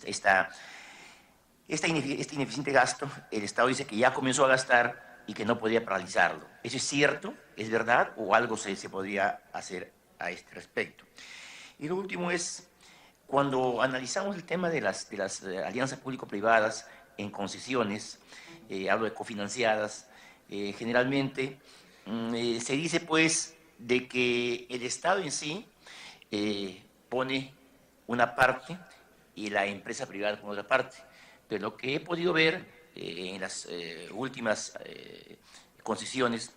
este ineficiente gasto, el Estado dice que ya comenzó a gastar y que no podía paralizarlo. ¿Eso es cierto? ¿Es verdad? ¿O algo se podría hacer a este respecto? Y lo último es, cuando analizamos el tema de las alianzas público-privadas en concesiones, hablo de cofinanciadas, generalmente se dice pues de que el Estado en sí pone una parte y la empresa privada pone otra parte. Pero lo que he podido ver en las últimas concesiones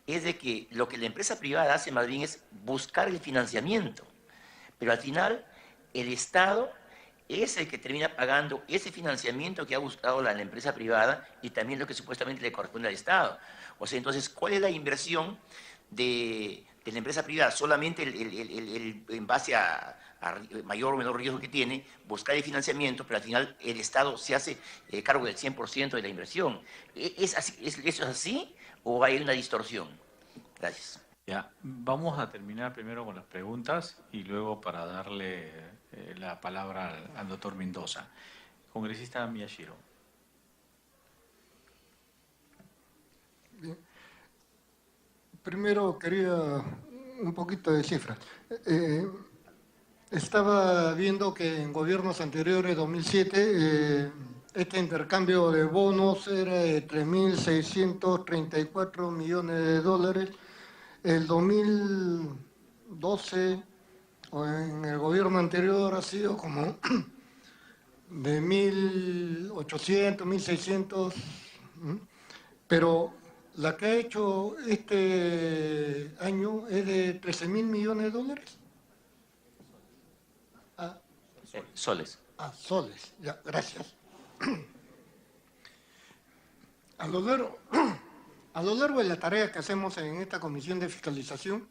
es de que lo que la empresa privada hace más bien es buscar el financiamiento, pero al final el Estado es el que termina pagando ese financiamiento que ha buscado la empresa privada y también lo que supuestamente le corresponde al Estado. O sea, entonces, ¿cuál es la inversión de la empresa privada? Solamente en base a mayor o menor riesgo que tiene, buscar el financiamiento, pero al final el Estado se hace cargo del 100% de la inversión. ¿Eso es así o hay una distorsión? Gracias. Ya, vamos a terminar primero con las preguntas y luego para darle la palabra al doctor Mendoza. Congresista Miyashiro. Bien. Primero quería un poquito de cifras. Estaba viendo que en gobiernos anteriores, 2007, este intercambio de bonos era de 3.634 millones de dólares. El 2012, o en el gobierno anterior, ha sido como de 1.800, 1.600, pero la que ha hecho este año es de 13.000 millones de dólares. Soles. Soles, ya, gracias. A lo largo de la tarea que hacemos en esta comisión de fiscalización,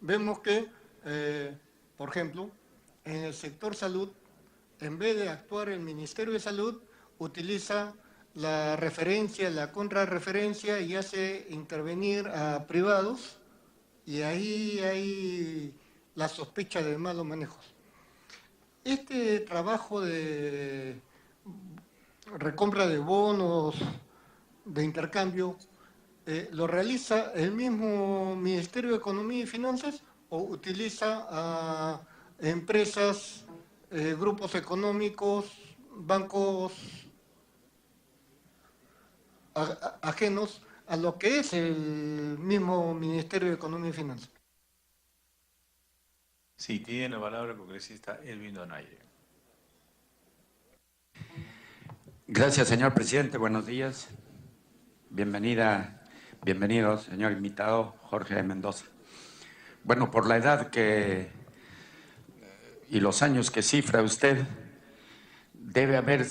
vemos que, por ejemplo, en el sector salud, en vez de actuar el Ministerio de Salud, utiliza la referencia, la contrarreferencia y hace intervenir a privados, y ahí hay la sospecha de malos manejos. Este trabajo de recompra de bonos, de intercambio, ¿lo realiza el mismo Ministerio de Economía y Finanzas o utiliza a empresas, grupos económicos, bancos ajenos a lo que es el mismo Ministerio de Economía y Finanzas? Sí, tiene la palabra el congresista Elvin Donaire. Gracias, señor presidente. Buenos días. Bienvenido, señor invitado, Jorge Mendoza. Bueno, por la edad y los años que cifra usted, debe haber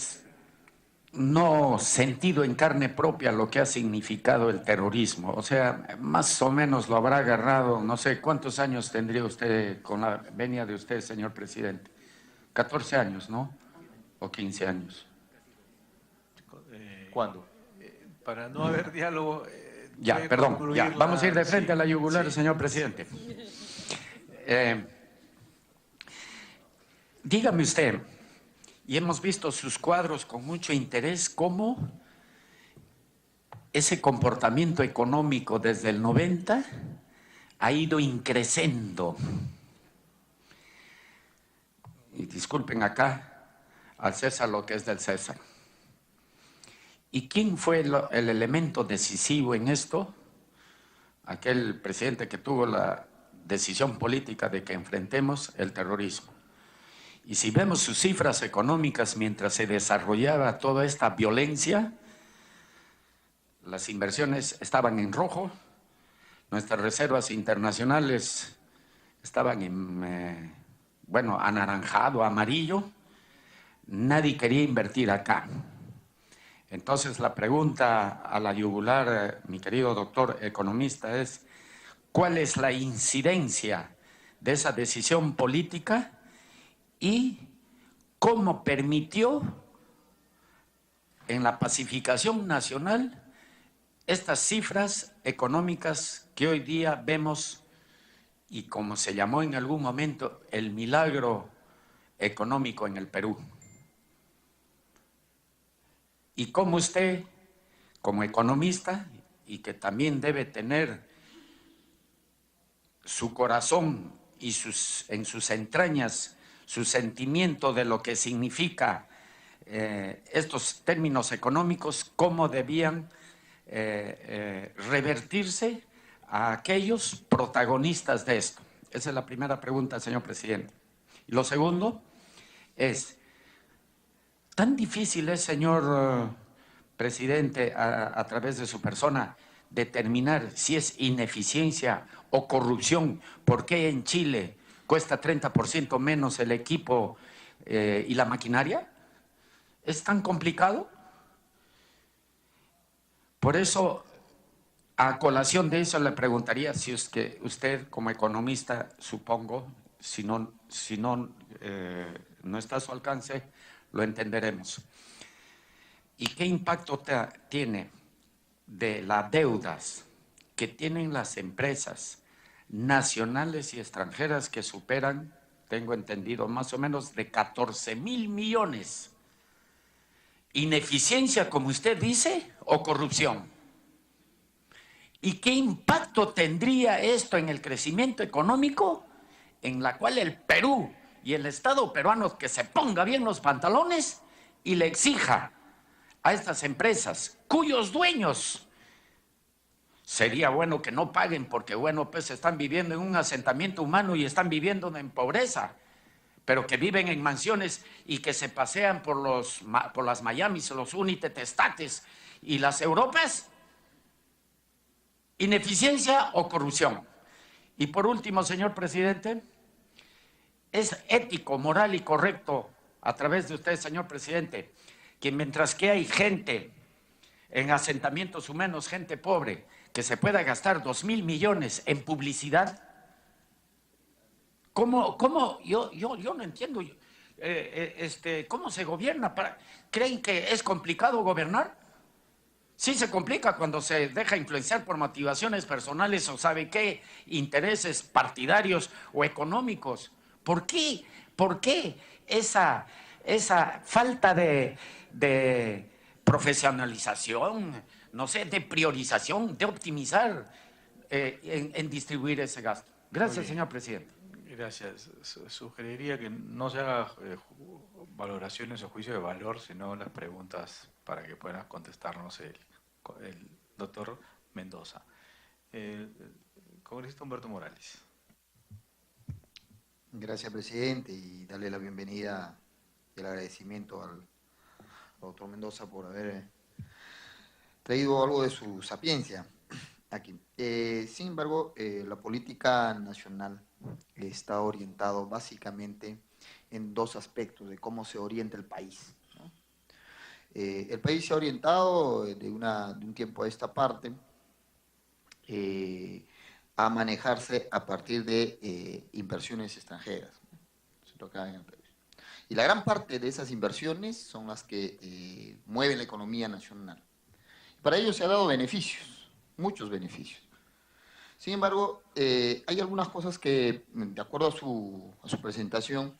no sentido en carne propia lo que ha significado el terrorismo. O sea, más o menos lo habrá agarrado, no sé, ¿cuántos años tendría usted con la venia de usted, señor presidente? 14 años, ¿no? ¿O 15 años? ¿Cuándo? Para no haber diálogo... ya, perdón, ya. Vamos a ir de frente a la yugular, señor presidente. Dígame usted, y hemos visto sus cuadros con mucho interés, cómo ese comportamiento económico desde el 90 ha ido increciendo. Y disculpen acá, al César lo que es del César. ¿Y quién fue el elemento decisivo en esto? Aquel presidente que tuvo la decisión política de que enfrentemos el terrorismo. Y si vemos sus cifras económicas mientras se desarrollaba toda esta violencia, las inversiones estaban en rojo, nuestras reservas internacionales estaban en, anaranjado, amarillo, nadie quería invertir acá. Entonces la pregunta a la yugular, mi querido doctor economista, es ¿cuál es la incidencia de esa decisión política y cómo permitió en la pacificación nacional estas cifras económicas que hoy día vemos y como se llamó en algún momento el milagro económico en el Perú? y cómo usted, como economista, y que también debe tener su corazón y en sus entrañas su sentimiento de lo que significa estos términos económicos, cómo debían revertirse a aquellos protagonistas de esto. Esa es la primera pregunta, señor presidente. Y lo segundo es, ¿tan difícil es, señor presidente, a través de su persona, determinar si es ineficiencia o corrupción? ¿Por qué en Chile cuesta 30% menos el equipo y la maquinaria? ¿Es tan complicado? Por eso, a colación de eso, le preguntaría si es que usted, como economista, supongo, si no está a su alcance, lo entenderemos. ¿Y qué impacto tiene de las deudas que tienen las empresas nacionales y extranjeras que superan, tengo entendido, más o menos de 14.000 millones? ¿Ineficiencia, como usted dice, o corrupción? ¿Y qué impacto tendría esto en el crecimiento económico, en la cual el Perú y el Estado peruano que se ponga bien los pantalones y le exija a estas empresas, cuyos dueños sería bueno que no paguen porque, bueno, pues están viviendo en un asentamiento humano y están viviendo en pobreza, pero que viven en mansiones y que se pasean por las Miamis, los Unitestates y las Europas? ¿Ineficiencia o corrupción? Y por último, señor presidente, ¿es ético, moral y correcto, a través de usted, señor presidente, que mientras que hay gente en asentamientos humanos, gente pobre, que se pueda gastar 2.000 millones en publicidad? ¿Cómo? Yo no entiendo. ¿Cómo se gobierna? ¿Creen que es complicado gobernar? Sí se complica cuando se deja influenciar por motivaciones personales o sabe qué, intereses partidarios o económicos. ¿Por qué? ¿Por qué esa falta de profesionalización, no sé, de priorización, de optimizar en distribuir ese gasto? Gracias, señor presidente. Gracias. Sugeriría que no se haga valoraciones o juicios de valor, sino las preguntas para que pueda contestarnos el doctor Mendoza. Congresista Humberto Morales. Gracias, presidente, y darle la bienvenida y el agradecimiento al doctor Mendoza por haber traído algo de su sapiencia aquí. Sin embargo, la política nacional está orientado básicamente en dos aspectos de cómo se orienta el país, ¿no? El país se ha orientado de un tiempo a esta parte a manejarse a partir de inversiones extranjeras, ¿no? Y la gran parte de esas inversiones son las que mueven la economía nacional. Para ello se ha dado beneficios, muchos beneficios. Sin embargo, hay algunas cosas que, de acuerdo a su presentación,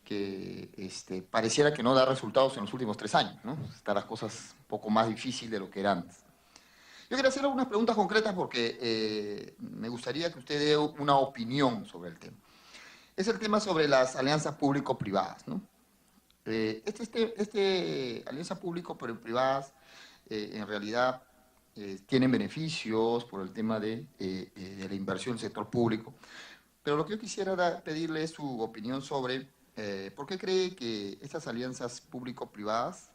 que pareciera que no da resultados en los últimos 3 años, ¿no? Están las cosas un poco más difíciles de lo que eran antes. Yo quería hacer algunas preguntas concretas porque me gustaría que usted dé una opinión sobre el tema. Es el tema sobre las alianzas público-privadas, ¿no? Alianzas público-privadas en realidad tienen beneficios por el tema de la inversión en el sector público, pero lo que yo quisiera pedirle es su opinión sobre por qué cree que estas alianzas público-privadas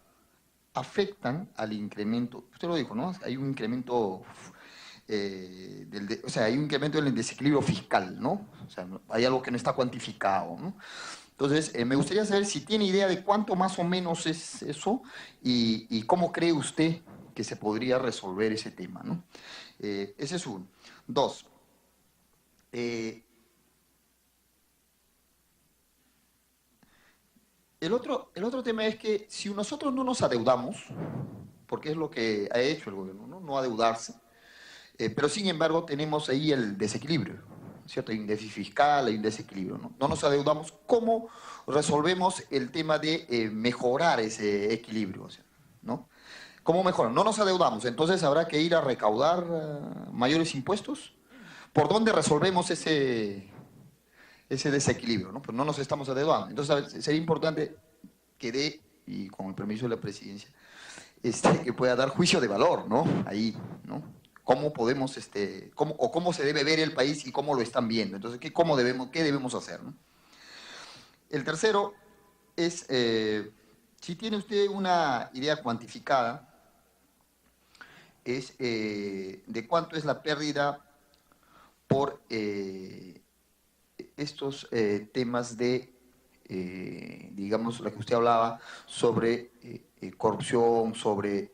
afectan al incremento. Usted lo dijo, ¿no? Hay un incremento, hay un incremento del desequilibrio fiscal, ¿no? O sea, hay algo que no está cuantificado, ¿no? Entonces, me gustaría saber si tiene idea de cuánto más o menos es eso y cómo cree usted que se podría resolver ese tema, ¿no? Ese es uno. Dos, el otro tema es que si nosotros no nos adeudamos, porque es lo que ha hecho el gobierno, no adeudarse, pero sin embargo tenemos ahí el desequilibrio, ¿cierto? Hay un déficit fiscal, hay un desequilibrio, ¿no? No nos adeudamos, ¿cómo resolvemos el tema de mejorar ese equilibrio, ¿no? ¿Cómo mejoran? No nos adeudamos, entonces habrá que ir a recaudar mayores impuestos. ¿Por dónde resolvemos ese desequilibrio? ¿No? Pues no nos estamos adeudando. Entonces sería importante que dé, y con el permiso de la presidencia, que pueda dar juicio de valor, ¿no? Ahí, ¿no? ¿Cómo podemos, cómo se debe ver el país y cómo lo están viendo? Entonces, ¿qué debemos hacer, ¿no? El tercero es, si tiene usted una idea cuantificada, es de cuánto es la pérdida por estos temas de, digamos, lo que usted hablaba sobre corrupción, sobre,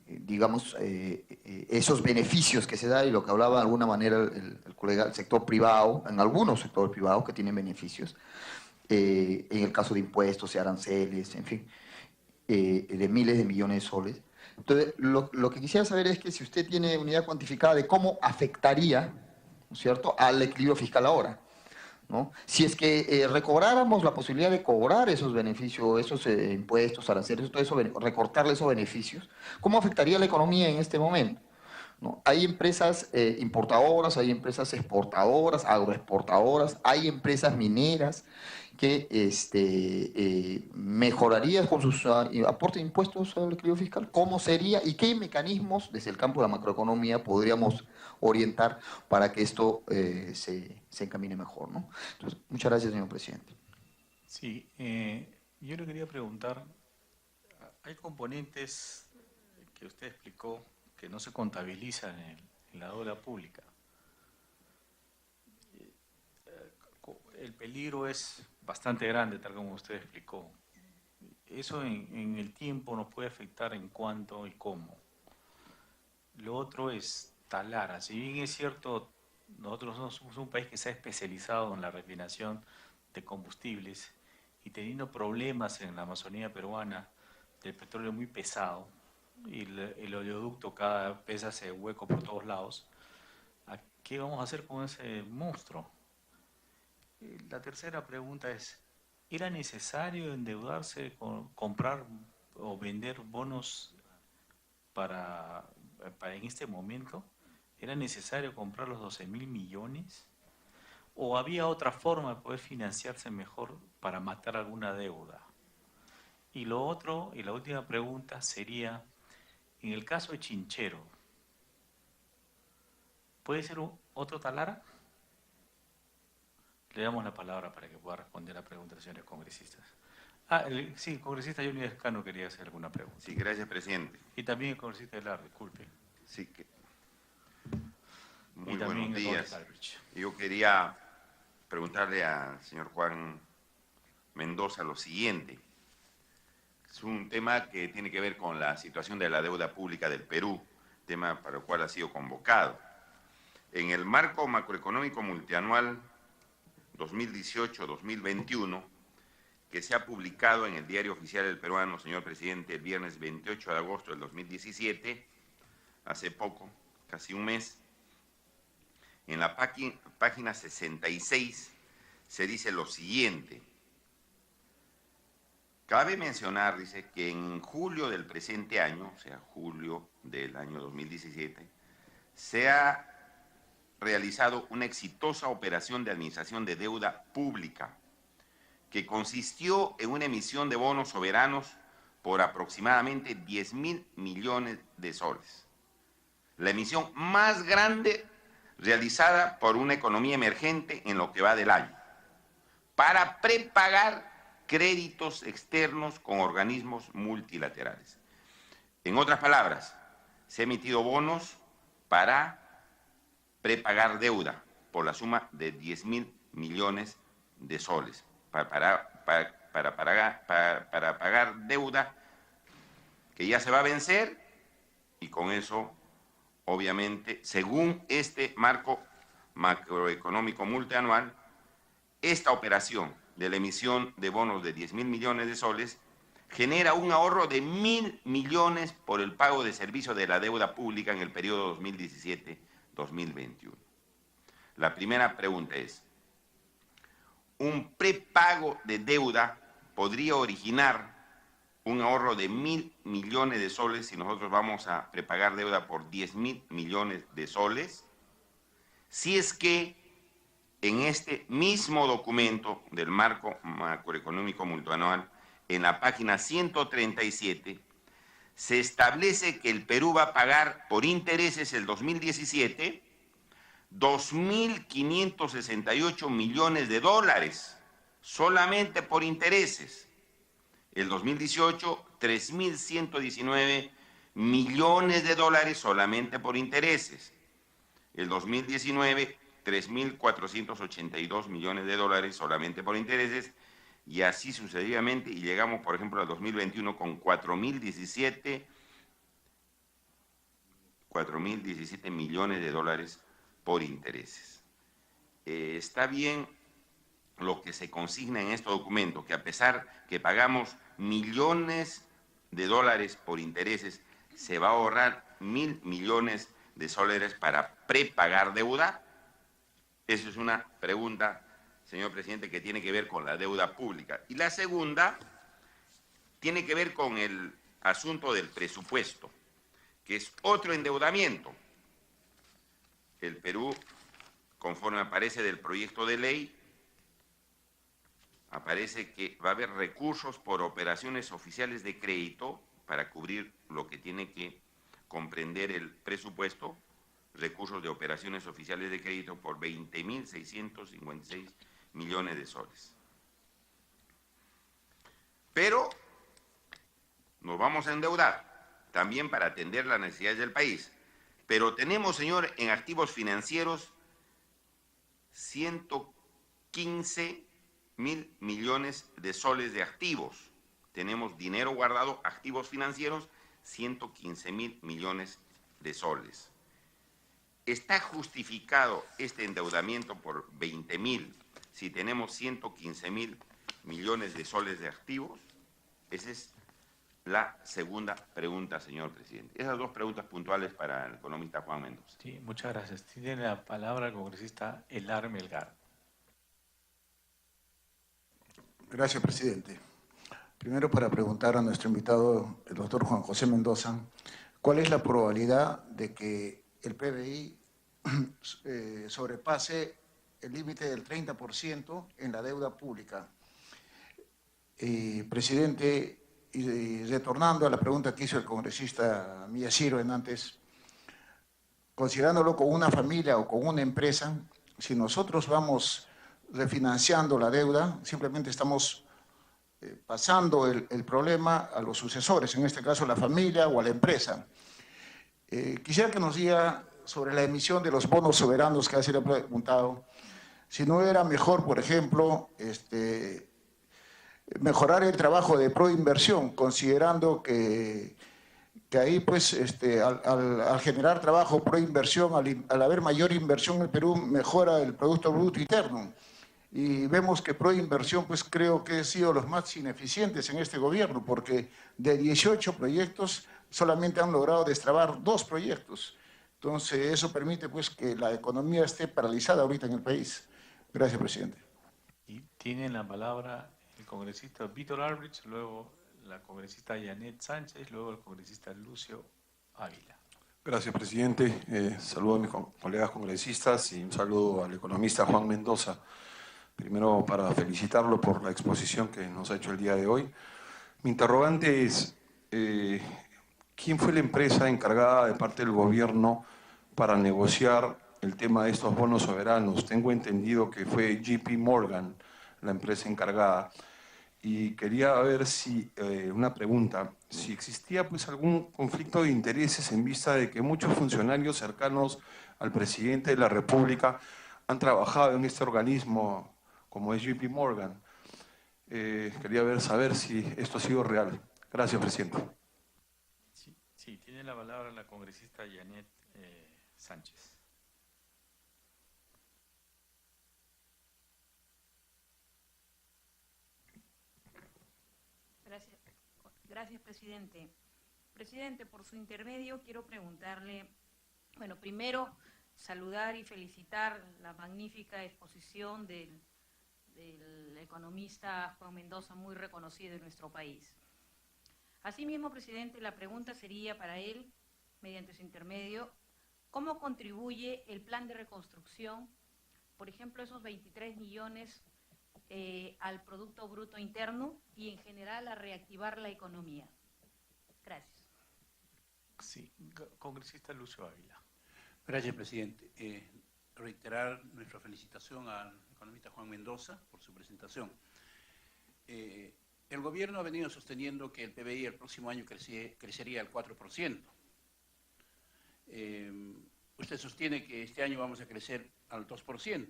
digamos, esos beneficios que se da y lo que hablaba de alguna manera el colega, el sector privado, en algunos sectores privados que tienen beneficios, en el caso de impuestos y aranceles, en fin, de miles de millones de soles. Entonces, lo que quisiera saber es que si usted tiene unidad cuantificada de cómo afectaría, ¿no es cierto?, al equilibrio fiscal ahora, ¿no? Si es que recobráramos la posibilidad de cobrar esos beneficios, esos impuestos, aranceles, todo eso, recortarle esos beneficios, ¿cómo afectaría la economía en este momento? ¿No? Hay empresas importadoras, hay empresas exportadoras, agroexportadoras, hay empresas mineras que mejorarían con sus aportes de impuestos al equilibrio fiscal. ¿Cómo sería y qué mecanismos desde el campo de la macroeconomía podríamos orientar para que esto se encamine mejor, ¿no? Entonces, muchas gracias, señor presidente. Sí, yo le quería preguntar, hay componentes que usted explicó que no se contabilizan en la deuda pública. El peligro es bastante grande, tal como usted explicó. Eso en el tiempo nos puede afectar en cuánto y cómo. Lo otro es Talara. Si bien es cierto, nosotros no somos un país que se ha especializado en la refinación de combustibles y teniendo problemas en la Amazonía peruana del petróleo muy pesado y el oleoducto cada vez hace hueco por todos lados, ¿qué vamos a hacer con ese monstruo? La tercera pregunta es, ¿era necesario endeudarse, comprar o vender bonos para en este momento? ¿Era necesario comprar los 12.000 millones? ¿O había otra forma de poder financiarse mejor para matar alguna deuda? Y lo otro, y la última pregunta sería, en el caso de Chinchero, ¿puede ser otro Talara? Le damos la palabra para que pueda responder la pregunta de los señores congresistas. Sí, el congresista Johnny Escano quería hacer alguna pregunta. Sí, gracias, presidente. Y también el congresista Velar, disculpe. Sí, muy buenos días. Yo quería preguntarle al señor Juan Mendoza lo siguiente. Es un tema que tiene que ver con la situación de la deuda pública del Perú, tema para el cual ha sido convocado. En el marco macroeconómico multianual 2018-2021, que se ha publicado en el Diario Oficial del Peruano, señor presidente, el viernes 28 de agosto del 2017, hace poco, casi un mes, en la página 66 se dice lo siguiente. Cabe mencionar, dice, que en julio del presente año, o sea, julio del año 2017, se ha realizado una exitosa operación de administración de deuda pública que consistió en una emisión de bonos soberanos por aproximadamente 10.000 millones de soles. La emisión más grande realizada por una economía emergente en lo que va del año, para prepagar créditos externos con organismos multilaterales. En otras palabras, se han emitido bonos para prepagar deuda por la suma de 10.000 millones de soles, para pagar deuda que ya se va a vencer y con eso, obviamente, según este marco macroeconómico multianual, esta operación de la emisión de bonos de 10.000 millones de soles genera un ahorro de 1.000 millones por el pago de servicios de la deuda pública en el periodo 2017-2021. La primera pregunta es, ¿un prepago de deuda podría originar un ahorro de 1.000 millones de soles si nosotros vamos a prepagar deuda por 10.000 millones de soles, si es que en este mismo documento del marco macroeconómico multianual, en la página 137, se establece que el Perú va a pagar por intereses el 2017 2.568 millones de dólares, solamente por intereses. El 2018, 3.119 millones de dólares solamente por intereses. El 2019, 3.482 millones de dólares solamente por intereses, y así sucesivamente, y llegamos, por ejemplo, al 2021 con 4.017 millones de dólares por intereses. Está bien lo que se consigna en este documento, que a pesar que pagamos millones de dólares por intereses, se va a ahorrar 1.000 millones de soles para prepagar deuda. Eso es una pregunta, señor presidente, que tiene que ver con la deuda pública. Y la segunda tiene que ver con el asunto del presupuesto, que es otro endeudamiento. El Perú, conforme aparece del proyecto de ley, aparece que va a haber recursos por operaciones oficiales de crédito para cubrir lo que tiene que comprender el presupuesto, recursos de operaciones oficiales de crédito por 20.656 millones de soles. Pero nos vamos a endeudar también para atender las necesidades del país. Pero tenemos, señor, en activos financieros 115.000 millones de soles de activos. Tenemos dinero guardado, activos financieros, 115.000 millones de soles. ¿Está justificado este endeudamiento por 20.000 si tenemos 115.000 millones de soles de activos? Esa es la segunda pregunta, señor presidente. Esas dos preguntas puntuales para el economista Juan Mendoza. Sí, muchas gracias. Tiene la palabra el congresista Elar Melgar. Gracias, presidente. Primero, para preguntar a nuestro invitado, el doctor Juan José Mendoza, ¿cuál es la probabilidad de que el PBI sobrepase el límite del 30% en la deuda pública? Presidente, y retornando a la pregunta que hizo el congresista Miyashiro antes, considerándolo con una familia o con una empresa, si nosotros vamos refinanciando la deuda, simplemente estamos pasando el problema a los sucesores, en este caso a la familia o a la empresa. Quisiera que nos diga sobre la emisión de los bonos soberanos que ha sido preguntado, si no era mejor, por ejemplo, mejorar el trabajo de proinversión, considerando que ahí, pues, al generar trabajo proinversión, al haber mayor inversión en el Perú, mejora el Producto Bruto Interno. Y vemos que proinversión, pues creo que han sido los más ineficientes en este gobierno, porque de 18 proyectos solamente han logrado destrabar 2 proyectos. Entonces, eso permite, pues, que la economía esté paralizada ahorita en el país. Gracias, presidente. Y tiene la palabra el congresista Víctor Albrich, luego la congresista Janet Sánchez, luego el congresista Lucio Ávila. Gracias, presidente. Saludo a mis colegas congresistas y un saludo al economista Juan Mendoza. Primero, para felicitarlo por la exposición que nos ha hecho el día de hoy. Mi interrogante es, ¿quién fue la empresa encargada de parte del gobierno para negociar el tema de estos bonos soberanos? Tengo entendido que fue JP Morgan la empresa encargada. Y quería ver si, una pregunta, si existía pues algún conflicto de intereses en vista de que muchos funcionarios cercanos al presidente de la República han trabajado en este organismo como es JP Morgan. Quería saber si esto ha sido real. Gracias, presidente. Sí, tiene la palabra la congresista Janet Sánchez. Gracias, presidente. Presidente, por su intermedio quiero preguntarle, bueno, primero saludar y felicitar la magnífica exposición del economista Juan Mendoza, muy reconocido en nuestro país. Asimismo, presidente, la pregunta sería para él, mediante su intermedio, ¿cómo contribuye el plan de reconstrucción, por ejemplo, esos 23 millones al Producto Bruto Interno y en general a reactivar la economía? Gracias. Sí, congresista Lucio Ávila. Gracias, presidente. Reiterar nuestra felicitación al economista Juan Mendoza por su presentación. El gobierno ha venido sosteniendo que el PBI el próximo año crecería al 4%. Usted sostiene que este año vamos a crecer al 2%.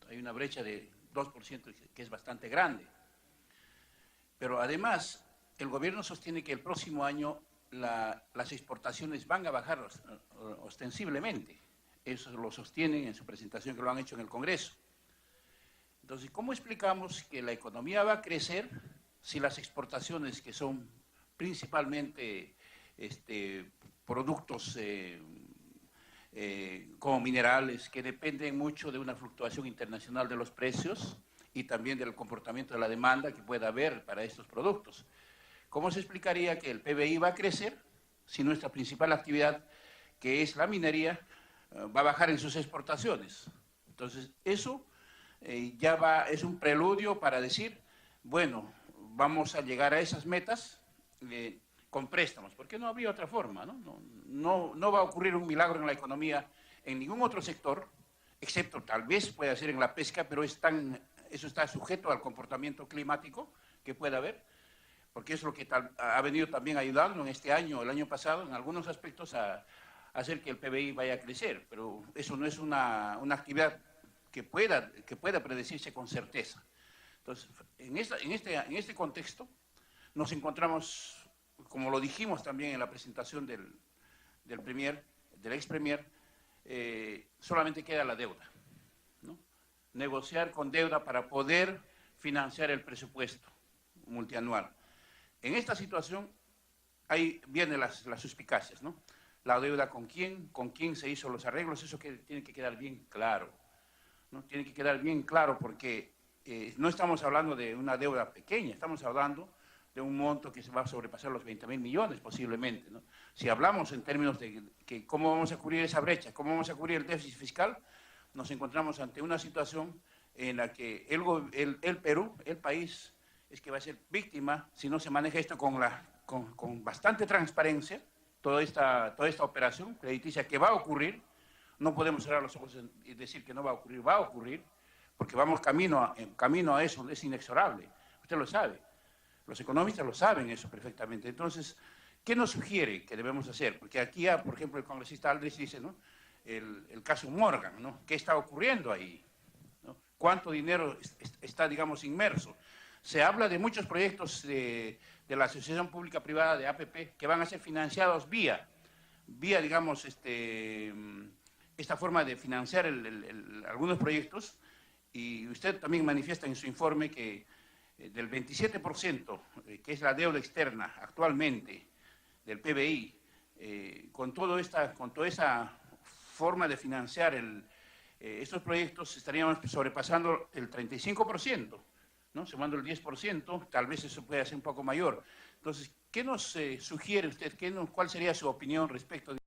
Hay una brecha de 2% que es bastante grande. Pero además, el gobierno sostiene que el próximo año las exportaciones van a bajar ostensiblemente. Eso lo sostienen en su presentación que lo han hecho en el Congreso. Entonces, ¿cómo explicamos que la economía va a crecer si las exportaciones, que son principalmente productos como minerales, que dependen mucho de una fluctuación internacional de los precios y también del comportamiento de la demanda que pueda haber para estos productos? ¿Cómo se explicaría que el PBI va a crecer si nuestra principal actividad, que es la minería, va a bajar en sus exportaciones? Entonces, eso es un preludio para decir, bueno, vamos a llegar a esas metas con préstamos, porque no habría otra forma, ¿no? No va a ocurrir un milagro en la economía en ningún otro sector, excepto tal vez pueda ser en la pesca, pero eso está sujeto al comportamiento climático que pueda haber, porque es lo que ha venido también ayudando en este año, el año pasado, en algunos aspectos a hacer que el PBI vaya a crecer, pero eso no es una actividad que pueda predecirse con certeza. Entonces, en este contexto nos encontramos, como lo dijimos también en la presentación del ex premier, solamente queda la deuda, ¿no? Negociar con deuda para poder financiar el presupuesto multianual. En esta situación, ahí vienen las suspicacias, ¿no? La deuda con quién se hizo los arreglos, eso que tiene que quedar bien claro, ¿no? Tiene que quedar bien claro porque no estamos hablando de una deuda pequeña, estamos hablando de un monto que se va a sobrepasar los 20.000 millones posiblemente, ¿no? Si hablamos en términos de que cómo vamos a cubrir esa brecha, cómo vamos a cubrir el déficit fiscal, nos encontramos ante una situación en la que el Perú, el país, es que va a ser víctima si no se maneja esto con bastante transparencia, toda esta operación crediticia que va a ocurrir. No podemos cerrar los ojos y decir que no va a ocurrir, porque vamos camino a eso, es inexorable. Usted lo sabe, los economistas lo saben eso perfectamente. Entonces, ¿qué nos sugiere que debemos hacer? Porque aquí, por ejemplo, el congresista Aldrich dice, ¿no?, el caso Morgan, ¿no? ¿Qué está ocurriendo ahí? ¿No? ¿Cuánto dinero está, digamos, inmerso? Se habla de muchos proyectos de la Asociación Pública Privada de APP que van a ser financiados vía digamos, esta forma de financiar algunos proyectos, y usted también manifiesta en su informe que del 27%, que es la deuda externa actualmente del PBI, con toda esa forma de financiar estos proyectos, estaríamos sobrepasando el 35%. ¿No? Sumando el 10%, tal vez eso pueda ser un poco mayor. Entonces, ¿qué nos sugiere usted? ¿Cuál sería su opinión respecto de